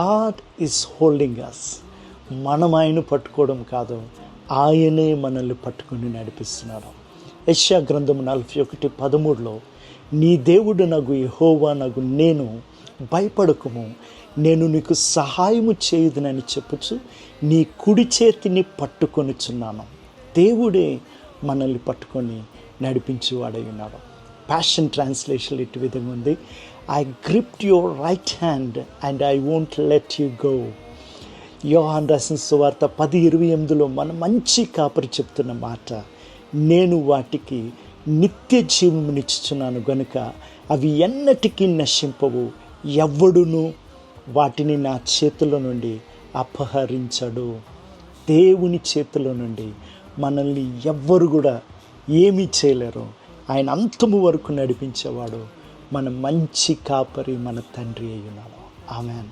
God is holding అస్. మనం ఆయన పట్టుకోవడం కాదు, ఆయనే మనల్ని పట్టుకుని నడిపిస్తున్నాడు. యెషయా గ్రంథం 41:13 నీ దేవుడు నగు యెహోవా నగు నేను, భయపడకుము, నేను నీకు సహాయము చేయుదునని చెప్పుచు నీ కుడి చేతిని పట్టుకొనుచున్నాను. దేవుడే మనల్ని పట్టుకొని నడిపించేవాడై ఉన్నాడు. ప్యాషన్ ట్రాన్స్లేషన్ ఇటు విధంగా ఉంది, I gripped your right hand and I won't let you go. యోహాను రాసిన సువార్త 10:28 మన మంచి కాపరి చెప్తున్న మాట, నేను వాటికి నిత్య జీవమునిచ్చుచున్నాను గనుక అవి ఎన్నటికీ నశింపవు, ఎవ్వడును వాటిని నా చేతుల నుండి అపహరించడు. దేవుని చేతిలో నుండి మనల్ని ఎవ్వరు కూడా ఏమీ చేయలేరు. ఆయన అంతము వరకు నడిపించేవాడు మన మంచి కాపరి, మన తండ్రి అయి ఉన్నాడు. ఆమేన్.